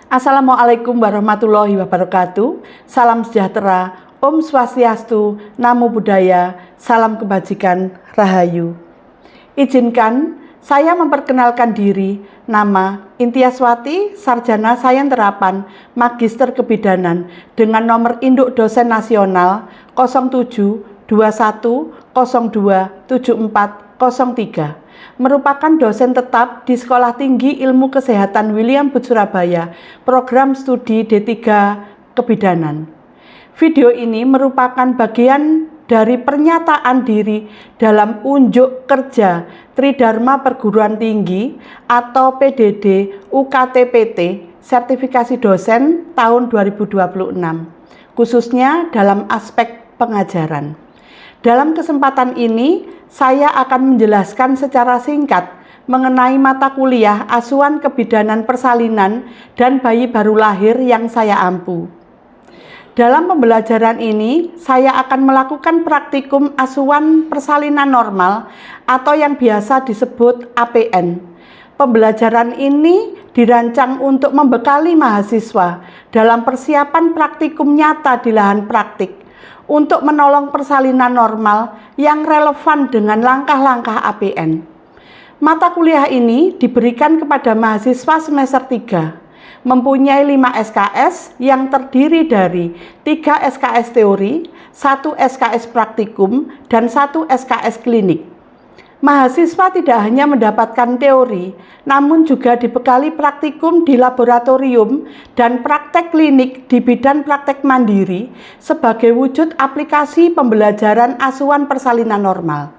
Assalamualaikum warahmatullahi wabarakatuh. Salam sejahtera, Om Swastiastu, Namo Buddhaya, salam kebajikan, Rahayu. Izinkan saya memperkenalkan diri. Nama Intiaswati, Sarjana Sains Terapan, Magister Kebidanan dengan nomor induk dosen nasional 0721027403. Merupakan dosen tetap di Sekolah Tinggi Ilmu Kesehatan William Booth Surabaya, program studi D3 Kebidanan. Video ini merupakan bagian dari pernyataan diri dalam unjuk kerja Tridharma Perguruan Tinggi atau PDD UKT-PT sertifikasi dosen tahun 2026, khususnya dalam aspek pengajaran. Dalam kesempatan ini, saya akan menjelaskan secara singkat mengenai mata kuliah asuhan kebidanan persalinan dan bayi baru lahir yang saya ampu. Dalam pembelajaran ini, saya akan melakukan praktikum asuhan persalinan normal atau yang biasa disebut APN. Pembelajaran ini dirancang untuk membekali mahasiswa dalam persiapan praktikum nyata di lahan praktik untuk menolong persalinan normal yang relevan dengan langkah-langkah APN. Mata kuliah ini diberikan kepada mahasiswa semester 3, mempunyai 5 SKS yang terdiri dari 3 SKS teori, 1 SKS praktikum, dan 1 SKS klinik. Mahasiswa tidak hanya mendapatkan teori, namun juga dibekali praktikum di laboratorium dan praktek klinik di bidang praktek mandiri sebagai wujud aplikasi pembelajaran asuhan persalinan normal.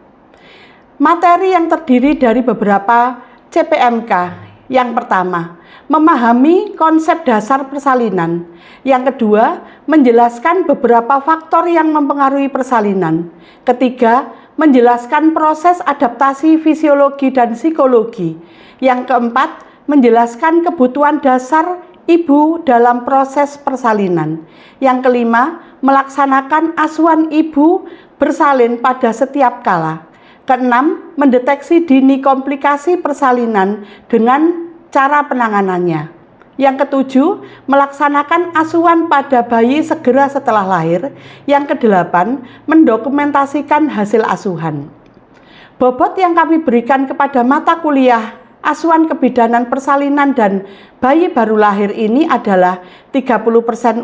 Materi yang terdiri dari beberapa CPMK. Yang pertama, memahami konsep dasar persalinan. Yang kedua, menjelaskan beberapa faktor yang mempengaruhi persalinan. Ketiga, menjelaskan proses adaptasi fisiologi dan psikologi. Yang keempat, menjelaskan kebutuhan dasar ibu dalam proses persalinan. Yang kelima, melaksanakan asuhan ibu bersalin pada setiap kala. Keenam, mendeteksi dini komplikasi persalinan dengan cara penanganannya. Yang ketujuh, melaksanakan asuhan pada bayi segera setelah lahir. Yang kedelapan, mendokumentasikan hasil asuhan. Bobot yang kami berikan kepada mata kuliah asuhan kebidanan persalinan dan bayi baru lahir ini adalah 30%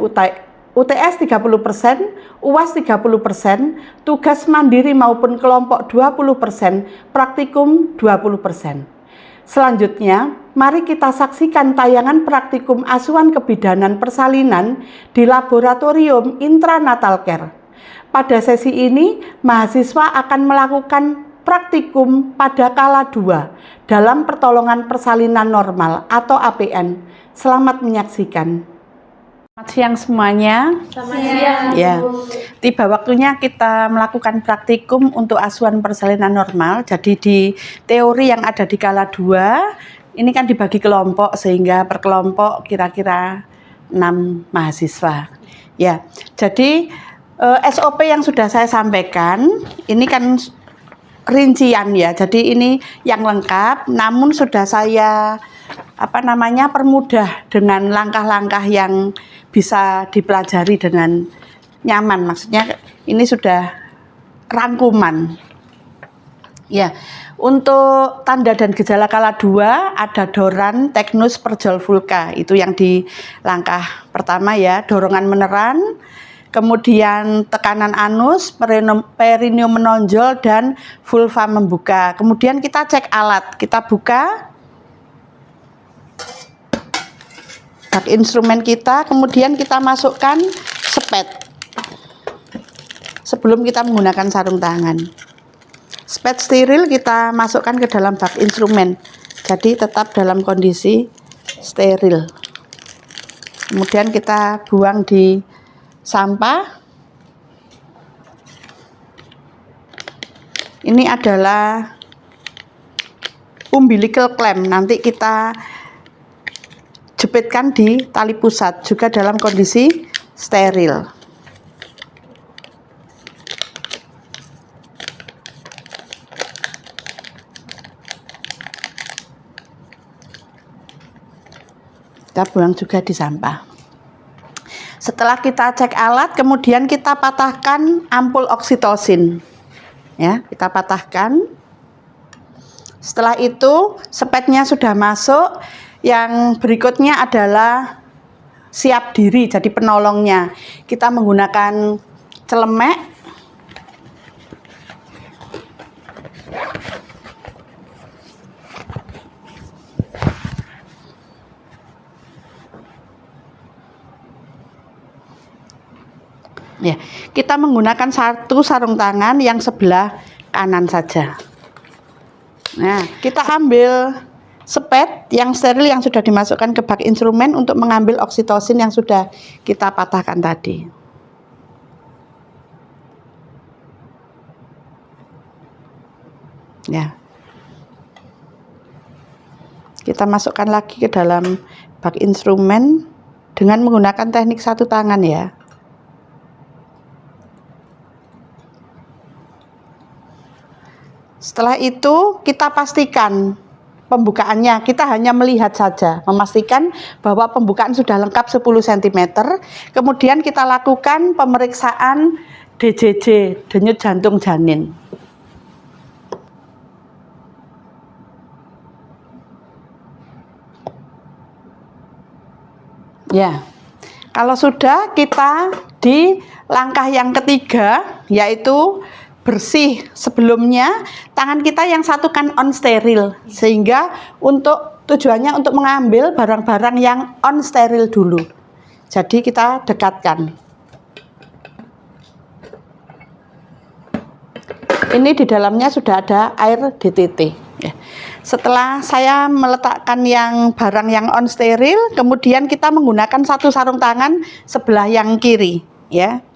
UTS 30%, UAS 30%, tugas mandiri maupun kelompok 20%, praktikum 20%. Selanjutnya, mari kita saksikan tayangan praktikum asuhan kebidanan persalinan di laboratorium intranatal care. Pada sesi ini, mahasiswa akan melakukan praktikum pada kala 2 dalam pertolongan persalinan normal atau APN. Selamat menyaksikan. Selamat siang semuanya. Selamat siang. Ya, tiba waktunya kita melakukan praktikum untuk asuhan persalinan normal. Jadi di teori yang ada di kala 2, ini kan dibagi kelompok sehingga per kelompok kira-kira 6 mahasiswa. Ya, jadi SOP yang sudah saya sampaikan, ini kan rincian ya. Jadi ini yang lengkap, namun sudah saya permudah dengan langkah-langkah yang bisa dipelajari dengan nyaman. Maksudnya ini sudah rangkuman. Ya, untuk tanda dan gejala kala 2 ada doran, teknus, perjol, vulka. Itu yang di langkah pertama ya, dorongan meneran, kemudian tekanan anus, perineum menonjol, dan vulva membuka. Kemudian kita cek alat, kita buka bak instrumen kita, kemudian kita masukkan spet sebelum kita menggunakan sarung tangan. Spet steril kita masukkan ke dalam bak instrumen, jadi tetap dalam kondisi steril. Kemudian kita buang di sampah. Ini adalah umbilical clamp, nanti kita jepitkan di tali pusat, juga dalam kondisi steril. Kita buang juga di sampah. Setelah kita cek alat, kemudian kita patahkan ampul oksitosin. Ya, kita patahkan. Setelah itu, spetnya sudah masuk. Yang berikutnya adalah siap diri, jadi penolongnya. Kita menggunakan celemek. Ya, kita menggunakan satu sarung tangan yang sebelah kanan saja. Nah, kita ambil spet yang steril yang sudah dimasukkan ke bak instrumen untuk mengambil oksitosin yang sudah kita patahkan tadi. Ya. Kita masukkan lagi ke dalam bak instrumen dengan menggunakan teknik satu tangan ya. Setelah itu kita pastikan pembukaannya, kita hanya melihat saja, memastikan bahwa pembukaan sudah lengkap 10 cm. Kemudian kita lakukan pemeriksaan DJJ, denyut jantung janin. Ya, kalau sudah, kita di langkah yang ketiga, yaitu bersih. Sebelumnya tangan kita yang satu kan on steril, sehingga untuk tujuannya untuk mengambil barang-barang yang on steril dulu. Jadi kita dekatkan. Ini di dalamnya sudah ada air DTT. Ya. Setelah saya meletakkan yang barang yang on steril, kemudian kita menggunakan satu sarung tangan sebelah yang kiri, ya.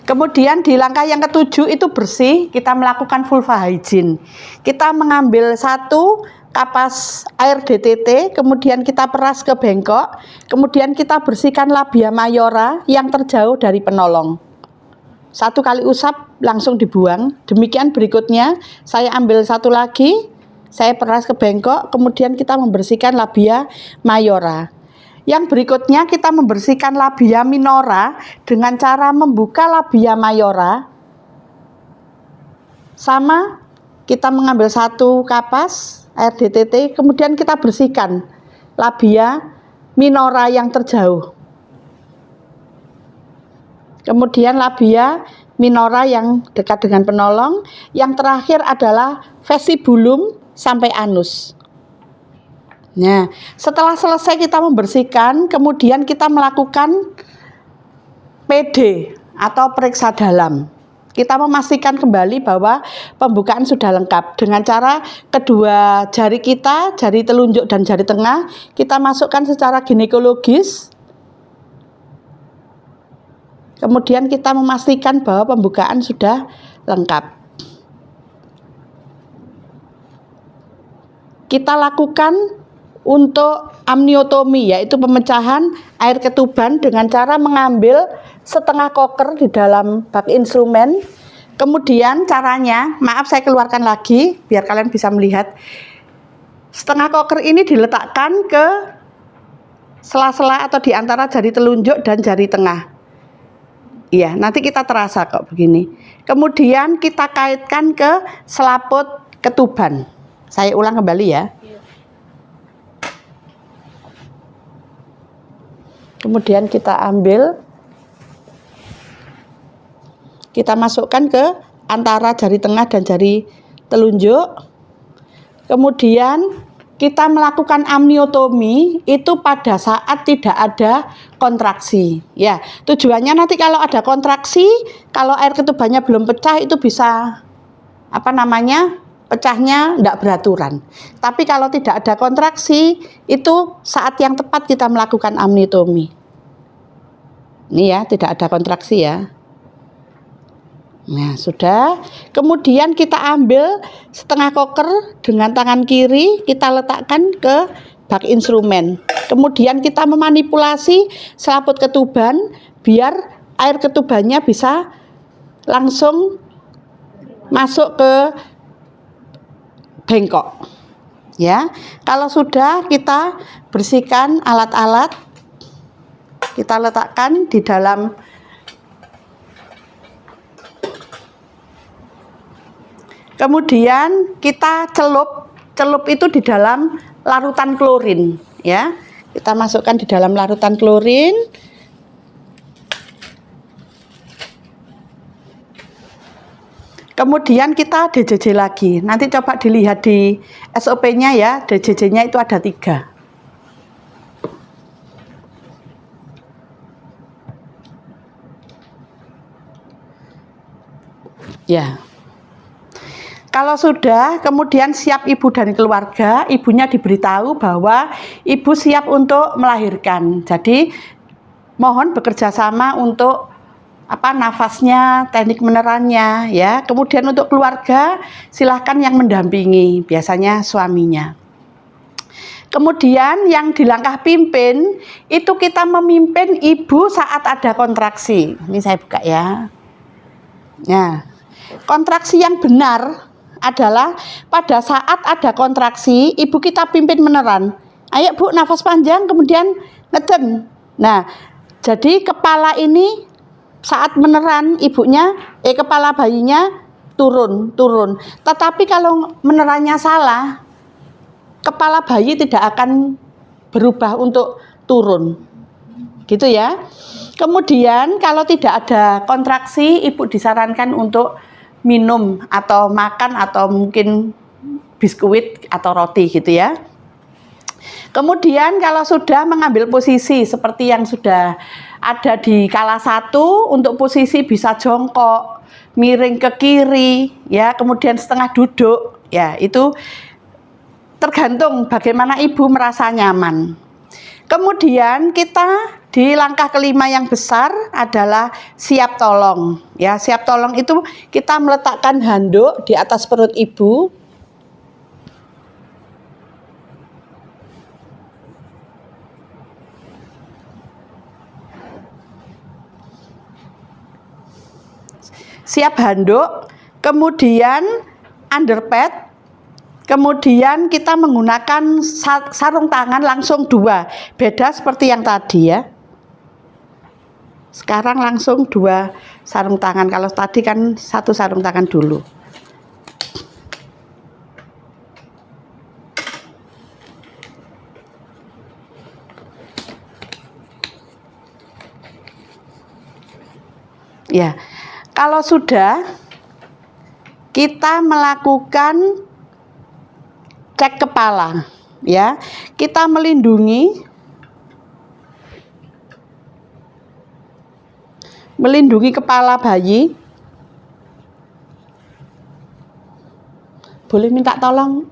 Kemudian di langkah yang ketujuh itu bersih, kita melakukan vulva hygiene. Kita mengambil satu kapas air DTT, kemudian kita peras ke bengkok, kemudian kita bersihkan labia mayora yang terjauh dari penolong. Satu kali usap langsung dibuang. Demikian berikutnya, saya ambil satu lagi, saya peras ke bengkok, kemudian kita membersihkan labia mayora. Yang berikutnya kita membersihkan labia minora dengan cara membuka labia mayora. Sama, kita mengambil satu kapas air DTT, kemudian kita bersihkan labia minora yang terjauh. Kemudian labia minora yang dekat dengan penolong. Yang terakhir adalah vestibulum sampai anus. Nah, setelah selesai kita membersihkan, kemudian kita melakukan PD atau periksa dalam. Kita memastikan kembali bahwa pembukaan sudah lengkap dengan cara kedua jari kita, jari telunjuk dan jari tengah, kita masukkan secara ginekologis. Kemudian kita memastikan bahwa pembukaan sudah lengkap. Kita lakukan untuk amniotomi, yaitu pemecahan air ketuban dengan cara mengambil setengah koker di dalam bak instrumen. Kemudian caranya, maaf saya keluarkan lagi biar kalian bisa melihat. Setengah koker ini diletakkan ke sela-sela atau di antara jari telunjuk dan jari tengah. Iya, nanti kita terasa kok begini. Kemudian kita kaitkan ke selaput ketuban. Saya ulang kembali ya. Kemudian kita ambil, kita masukkan ke antara jari tengah dan jari telunjuk. Kemudian kita melakukan amniotomi itu pada saat tidak ada kontraksi. Ya, tujuannya nanti kalau ada kontraksi, kalau air ketubannya belum pecah itu bisa pecahnya tidak beraturan. Tapi kalau tidak ada kontraksi, itu saat yang tepat kita melakukan amniotomi. Ini ya, tidak ada kontraksi ya. Nah, sudah. Kemudian kita ambil setengah koker dengan tangan kiri, kita letakkan ke bak instrumen. Kemudian kita memanipulasi selaput ketuban biar air ketubannya bisa langsung masuk ke bengkok. Ya, kalau sudah kita bersihkan alat-alat, kita letakkan di dalam kemudian kita celup itu di dalam larutan klorin, ya. Kita masukkan di dalam larutan klorin. Kemudian kita DJJ lagi. Nanti coba dilihat di SOP-nya ya, DJJ-nya itu ada 3. Ya. Kalau sudah, kemudian siap ibu dan keluarga, ibunya diberitahu bahwa ibu siap untuk melahirkan. Jadi mohon bekerja sama untuk nafasnya, teknik menerannya, ya. Kemudian untuk keluarga silahkan yang mendampingi, biasanya suaminya. Kemudian yang di langkah pimpin itu kita memimpin ibu saat ada kontraksi. Ini saya buka ya. Nah, kontraksi yang benar adalah pada saat ada kontraksi, ibu kita pimpin meneran. Ayo Bu, nafas panjang, kemudian ngeden. Nah, jadi kepala ini saat meneran ibunya, kepala bayinya turun. Tetapi kalau menerannya salah, kepala bayi tidak akan berubah untuk turun. Gitu ya. Kemudian kalau tidak ada kontraksi, ibu disarankan untuk minum atau makan atau mungkin biskuit atau roti gitu ya. Kemudian kalau sudah mengambil posisi seperti yang sudah ada di kala 1, untuk posisi bisa jongkok, miring ke kiri ya, kemudian setengah duduk ya, itu tergantung bagaimana ibu merasa nyaman. Kemudian kita di langkah kelima yang besar adalah siap tolong. Ya, siap tolong itu kita meletakkan handuk di atas perut ibu. Siap handuk, kemudian underpad. Kemudian kita menggunakan sarung tangan langsung 2, beda seperti yang tadi ya. Sekarang langsung 2 sarung tangan, kalau tadi kan 1 sarung tangan dulu. Ya, kalau sudah kita melakukan cek kepala ya, kita melindungi kepala bayi. Boleh minta tolong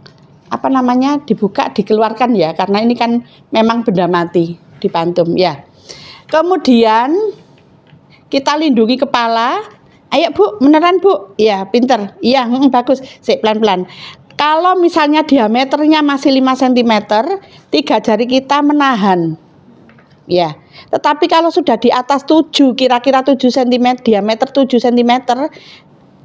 dibuka, dikeluarkan ya, karena ini kan memang benda mati, dipantum ya. Kemudian kita lindungi kepala. Ayo Bu, beneran Bu? Ya, pinter. Iya, bagus. Sik, pelan-pelan. Kalau misalnya diameternya masih 5 cm, 3 jari kita menahan. Ya. Tetapi kalau sudah di atas 7, kira-kira 7 cm, diameter 7 cm,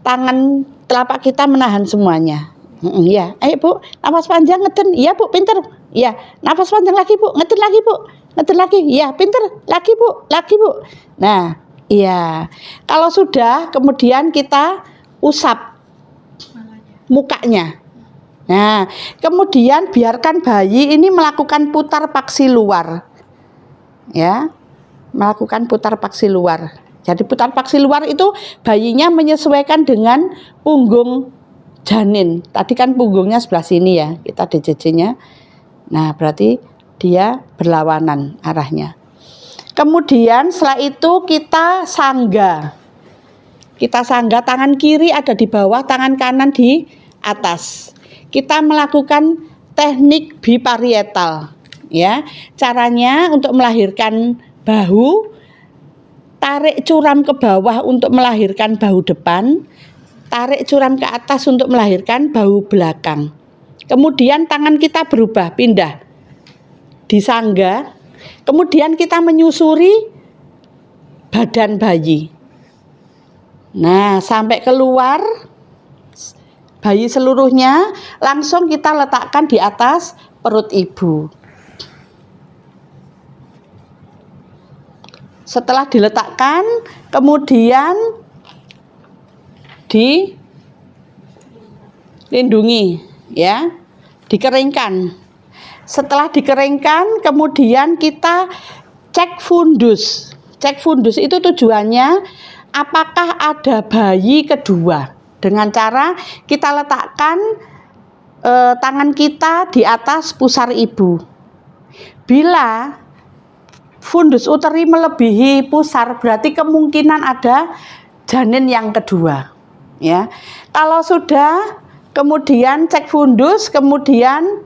tangan telapak kita menahan semuanya. Ya. Ayo Bu, nafas panjang, ngeden. Iya Bu, pinter. Iya, nafas panjang lagi Bu, ngeden lagi Bu. Ngeden lagi. Iya, pinter. Lagi Bu, lagi Bu. Nah, iya. Kalau sudah, kemudian kita usap mukanya. Nah, kemudian biarkan bayi ini melakukan putar paksi luar. Ya, melakukan putar paksi luar. Jadi putar paksi luar itu bayinya menyesuaikan dengan punggung janin. Tadi kan punggungnya sebelah sini ya, kita DJJ-nya. Nah, berarti dia berlawanan arahnya. Kemudian setelah itu kita sangga. Kita sangga, tangan kiri ada di bawah, tangan kanan di atas. Kita melakukan teknik biparietal ya. Caranya untuk melahirkan bahu, tarik curam ke bawah untuk melahirkan bahu depan, tarik curam ke atas untuk melahirkan bahu belakang. Kemudian tangan kita berubah, pindah disangga. Kemudian kita menyusuri badan bayi. Nah, sampai keluar bayi seluruhnya langsung kita letakkan di atas perut ibu. Setelah diletakkan, kemudian dilindungi, ya, dikeringkan. Setelah dikeringkan, kemudian kita cek fundus. Cek fundus itu tujuannya apakah ada bayi kedua. Dengan cara kita letakkan tangan kita di atas pusar ibu. Bila fundus uteri melebihi pusar, berarti kemungkinan ada janin yang kedua, ya. Kalau sudah, kemudian cek fundus, kemudian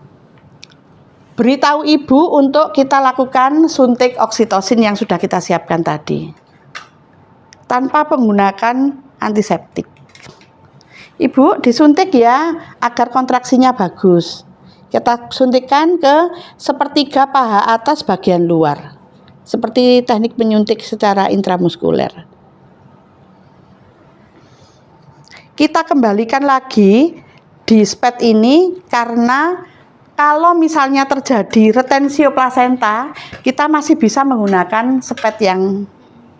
beritahu ibu untuk kita lakukan suntik oksitosin yang sudah kita siapkan tadi, tanpa menggunakan antiseptik. Ibu disuntik ya, agar kontraksinya bagus. Kita suntikkan ke sepertiga paha atas bagian luar, seperti teknik penyuntik secara intramuskuler. Kita kembalikan lagi di SPED ini karena kalau misalnya terjadi retensio plasenta, kita masih bisa menggunakan SPED yang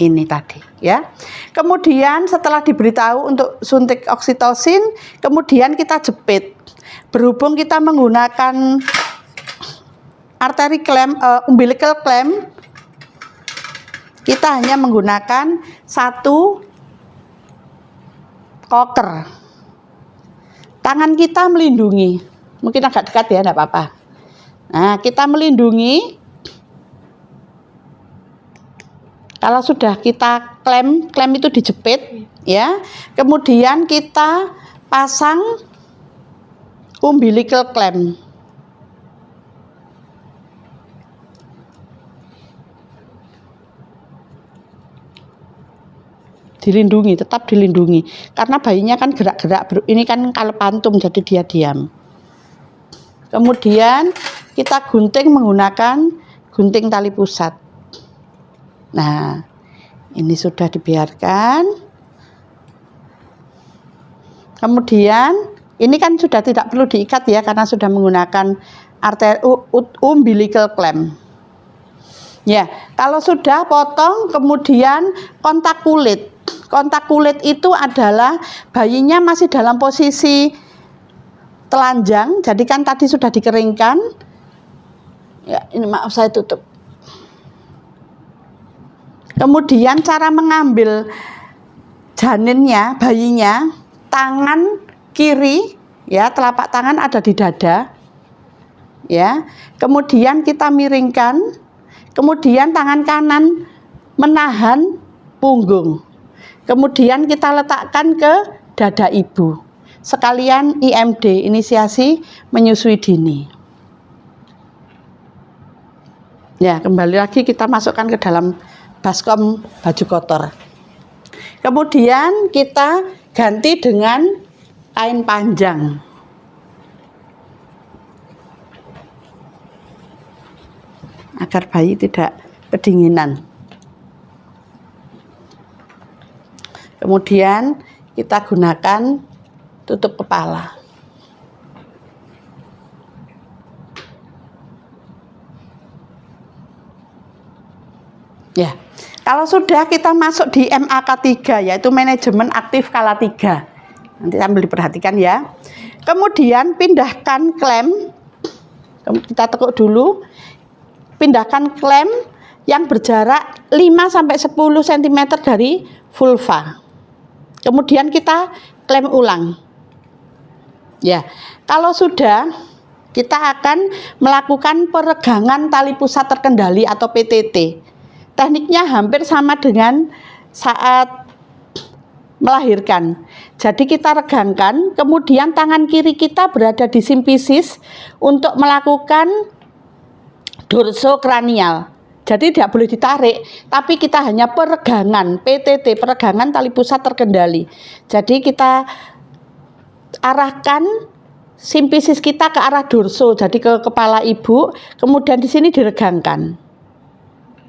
ini tadi, ya. Kemudian setelah diberitahu untuk suntik oksitosin, kemudian kita jepit. Berhubung kita menggunakan arteri clamp, umbilical clamp, kita hanya menggunakan satu koker. Tangan kita melindungi, mungkin agak dekat ya, enggak apa-apa. Nah, kita melindungi. Kalau sudah kita klem itu dijepit, ya. Kemudian kita pasang umbilical clamp. Dilindungi, tetap dilindungi. Karena bayinya kan gerak-gerak, ini kan kalau pantum jadi dia diam. Kemudian kita gunting menggunakan gunting tali pusat. Nah, ini sudah dibiarkan. Kemudian ini kan sudah tidak perlu diikat ya, karena sudah menggunakan umbilical clamp. Ya, kalau sudah potong, kemudian kontak kulit. Kontak kulit itu adalah bayinya masih dalam posisi telanjang, jadi kan tadi sudah dikeringkan. Ya, ini maaf saya tutup. Kemudian cara mengambil janinnya, bayinya, tangan kiri, ya, telapak tangan ada di dada, ya. Kemudian kita miringkan, kemudian tangan kanan menahan punggung. Kemudian kita letakkan ke dada ibu. Sekalian IMD, inisiasi menyusui dini. Ya, kembali lagi kita masukkan ke dalam baskom baju kotor. Kemudian kita ganti dengan kain panjang. Agar bayi tidak kedinginan. Kemudian kita gunakan tutup kepala. Ya, kalau sudah kita masuk di MAK 3, yaitu manajemen aktif skala 3. Nanti sambil diperhatikan ya. Kemudian pindahkan klem, kita tekuk dulu. Pindahkan klem yang berjarak 5-10 cm dari vulva. Kemudian kita klem ulang. Ya, kalau sudah, kita akan melakukan peregangan tali pusat terkendali atau PTT. Tekniknya hampir sama dengan saat melahirkan. Jadi kita regangkan, kemudian tangan kiri kita berada di simpisis untuk melakukan dorsokranial. Jadi tidak boleh ditarik, tapi kita hanya peregangan, PTT, peregangan tali pusat terkendali. Jadi kita arahkan simpisis kita ke arah dorso, jadi ke kepala ibu, kemudian di sini diregangkan.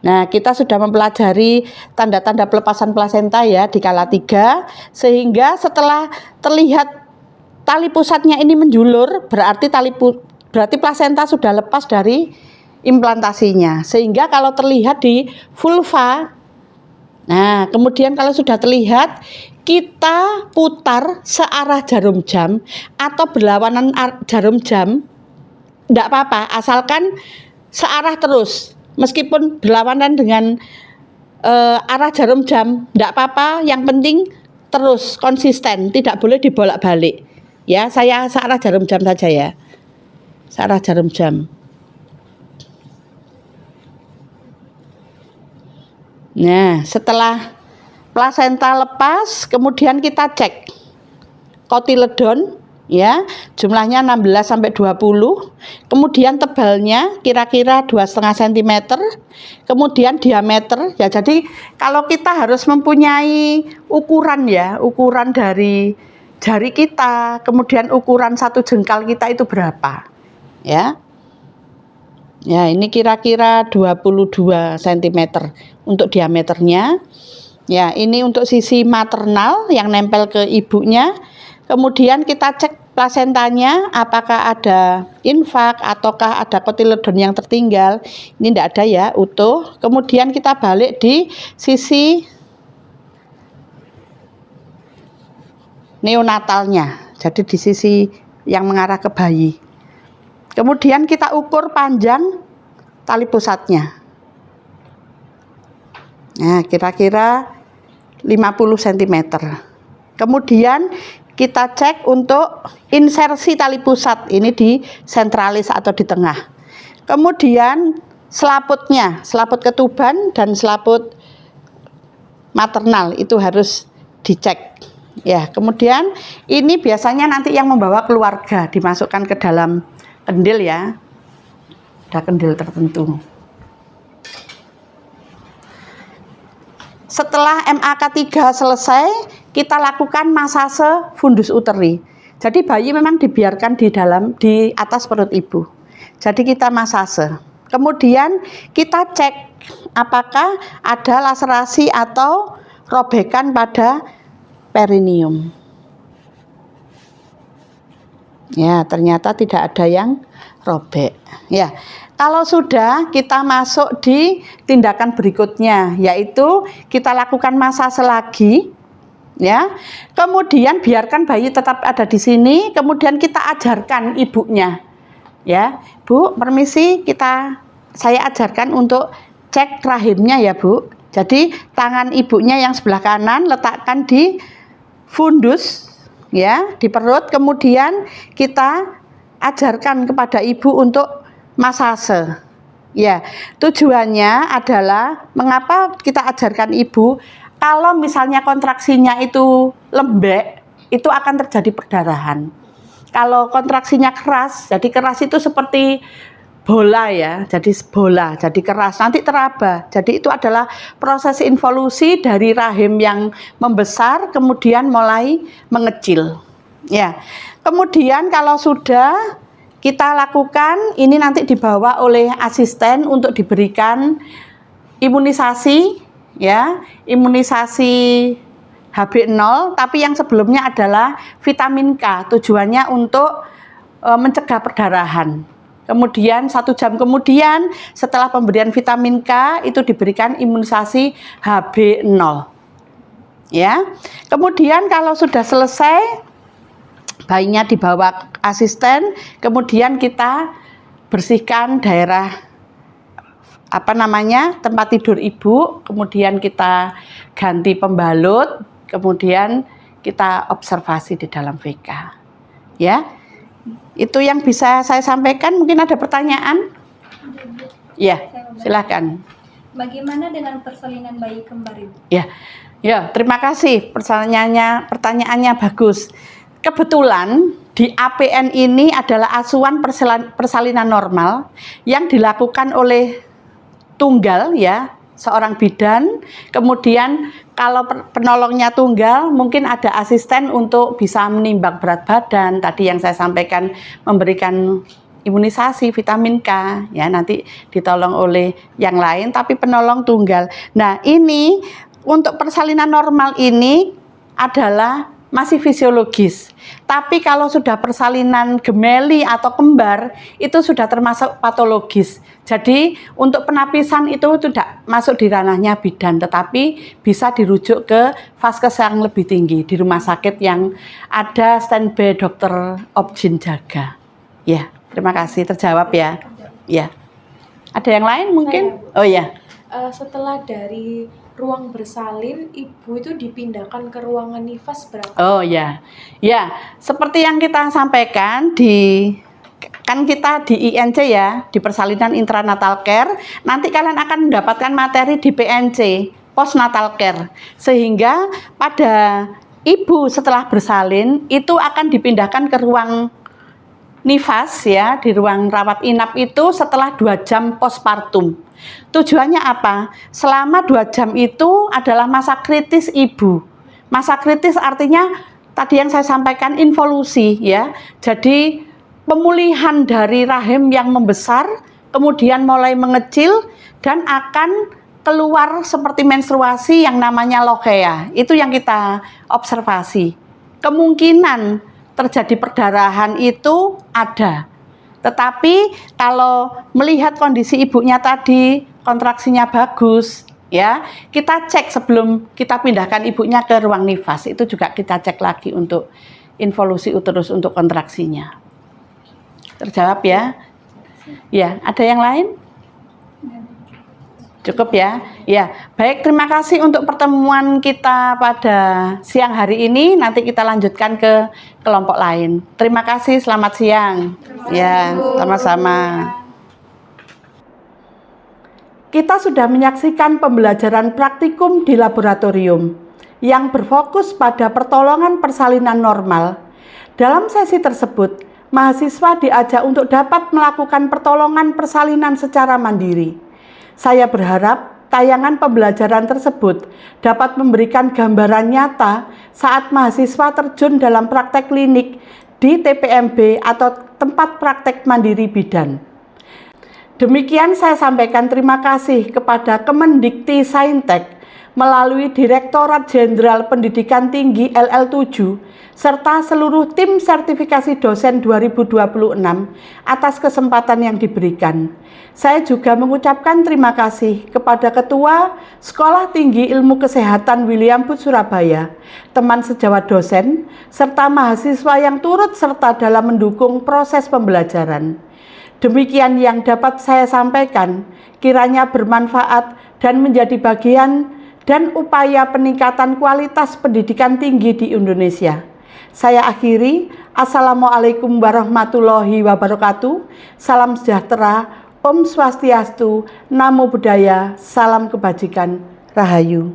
Nah, kita sudah mempelajari tanda-tanda pelepasan plasenta ya di skala 3, sehingga setelah terlihat tali pusatnya ini menjulur, berarti plasenta sudah lepas dari implantasinya. Sehingga kalau terlihat di vulva, nah kemudian kalau sudah terlihat, kita putar searah jarum jam atau berlawanan jarum jam, tidak apa-apa, asalkan searah terus. Meskipun berlawanan dengan arah jarum jam, tidak apa-apa, yang penting terus konsisten, tidak boleh dibolak-balik. Ya, saya searah jarum jam saja ya. Searah jarum jam. Nah, setelah plasenta lepas, kemudian kita cek kotiledon ya, jumlahnya 16 sampai 20. Kemudian tebalnya kira-kira 2,5 cm. Kemudian diameter ya, jadi kalau kita harus mempunyai ukuran ya, ukuran dari jari kita, kemudian ukuran satu jengkal kita itu berapa ya. Ya, ini kira-kira 22 cm untuk diameternya. Ya, ini untuk sisi maternal yang nempel ke ibunya. Kemudian kita cek plasentanya apakah ada infak ataukah ada kotiledon yang tertinggal. Ini tidak ada ya, utuh. Kemudian kita balik di sisi neonatalnya, jadi di sisi yang mengarah ke bayi. Kemudian kita ukur panjang tali pusatnya. Nah, kira-kira 50 cm. Kemudian kita cek untuk insersi tali pusat, ini di sentralis atau di tengah. Kemudian selaputnya, selaput ketuban dan selaput maternal itu harus dicek. Ya, kemudian ini biasanya nanti yang membawa keluarga dimasukkan ke dalam kendil ya. Ada kendil tertentu. Setelah MAK 3 selesai, kita lakukan masase fundus uteri. Jadi bayi memang dibiarkan di atas perut ibu. Jadi kita masase. Kemudian kita cek apakah ada laserasi atau robekan pada perineum. Ya, ternyata tidak ada yang robek. Ya, kalau sudah, kita masuk di tindakan berikutnya, yaitu kita lakukan masase lagi. Ya, kemudian biarkan bayi tetap ada di sini, kemudian kita ajarkan ibunya. Ya, Bu, permisi, saya ajarkan untuk cek rahimnya ya, Bu. Jadi tangan ibunya yang sebelah kanan letakkan di fundus ya, di perut, kemudian kita ajarkan kepada ibu untuk masase. Ya, tujuannya adalah mengapa kita ajarkan ibu, kalau misalnya kontraksinya itu lembek, itu akan terjadi perdarahan. Kalau kontraksinya keras, jadi keras itu seperti bola ya, jadi bola, jadi keras, nanti teraba. Jadi itu adalah proses involusi dari rahim yang membesar kemudian mulai mengecil. Ya. Kemudian kalau sudah kita lakukan, ini nanti dibawa oleh asisten untuk diberikan imunisasi ya, imunisasi HB0, tapi yang sebelumnya adalah vitamin K, tujuannya untuk mencegah perdarahan. Kemudian 1 jam kemudian setelah pemberian vitamin K itu diberikan imunisasi HB0. Ya. Kemudian kalau sudah selesai, bayinya dibawa asisten, kemudian kita bersihkan daerah tempat tidur ibu, kemudian kita ganti pembalut, kemudian kita observasi di dalam VK. Ya. Itu yang bisa saya sampaikan. Mungkin ada pertanyaan? Ya, silakan. Bagaimana dengan persalinan bayi kembar Ibu? Ya, terima kasih. Pertanyaannya bagus. Kebetulan di APN ini adalah asuhan persalinan normal yang dilakukan oleh tunggal ya, seorang bidan. Kemudian kalau penolongnya tunggal, mungkin ada asisten untuk bisa menimbang berat badan. Tadi yang saya sampaikan, memberikan imunisasi vitamin K ya, nanti ditolong oleh yang lain, tapi penolong tunggal. Nah, ini untuk persalinan normal ini adalah masih fisiologis. Tapi kalau sudah persalinan gemeli atau kembar, itu sudah termasuk patologis. Jadi untuk penapisan itu tidak masuk di ranahnya bidan, tetapi bisa dirujuk ke vaskes yang lebih tinggi, di rumah sakit yang ada standby dokter obgyn jaga. Ya, terima kasih, terjawab ya. Ya. Ada yang lain mungkin? Oh ya. Setelah dari ruang bersalin, ibu itu dipindahkan ke ruangan nifas berapa? Oh ya, ya seperti yang kita sampaikan kan kita di INC ya, di persalinan intranatal care. Nanti kalian akan mendapatkan materi di PNC, postnatal care. Sehingga pada ibu setelah bersalin itu akan dipindahkan ke ruang nifas ya, di ruang rawat inap itu setelah 2 jam postpartum. Tujuannya apa? Selama 2 jam itu adalah masa kritis ibu. Masa kritis artinya tadi yang saya sampaikan involusi ya. Jadi pemulihan dari rahim yang membesar, kemudian mulai mengecil dan akan keluar seperti menstruasi yang namanya lochea. Itu yang kita observasi. Kemungkinan terjadi perdarahan itu ada. Tetapi kalau melihat kondisi ibunya tadi, kontraksinya bagus, ya, kita cek sebelum kita pindahkan ibunya ke ruang nifas. Itu juga kita cek lagi untuk involusi uterus untuk kontraksinya. Terjawab ya? Ya, ada yang lain? Cukup ya? Ya, baik, terima kasih untuk pertemuan kita pada siang hari ini. Nanti kita lanjutkan ke kelompok lain. Terima kasih, selamat siang. Ya, sama-sama. Kita sudah menyaksikan pembelajaran praktikum di laboratorium yang berfokus pada pertolongan persalinan normal. Dalam sesi tersebut, mahasiswa diajak untuk dapat melakukan pertolongan persalinan secara mandiri. Saya berharap tayangan pembelajaran tersebut dapat memberikan gambaran nyata saat mahasiswa terjun dalam praktek klinik di TPMB atau tempat praktek mandiri bidan. Demikian saya sampaikan terima kasih kepada Kemendikti-Saintek melalui Direktorat Jenderal Pendidikan Tinggi LL7 serta seluruh tim sertifikasi dosen 2026 atas kesempatan yang diberikan. Saya juga mengucapkan terima kasih kepada Ketua Sekolah Tinggi Ilmu Kesehatan William Booth Surabaya, teman sejawat dosen, serta mahasiswa yang turut serta dalam mendukung proses pembelajaran. Demikian yang dapat saya sampaikan, kiranya bermanfaat dan menjadi bagian dan upaya peningkatan kualitas pendidikan tinggi di Indonesia. Saya akhiri, Assalamualaikum warahmatullahi wabarakatuh, salam sejahtera, Om Swastiastu, Namo Buddhaya, salam kebajikan, Rahayu.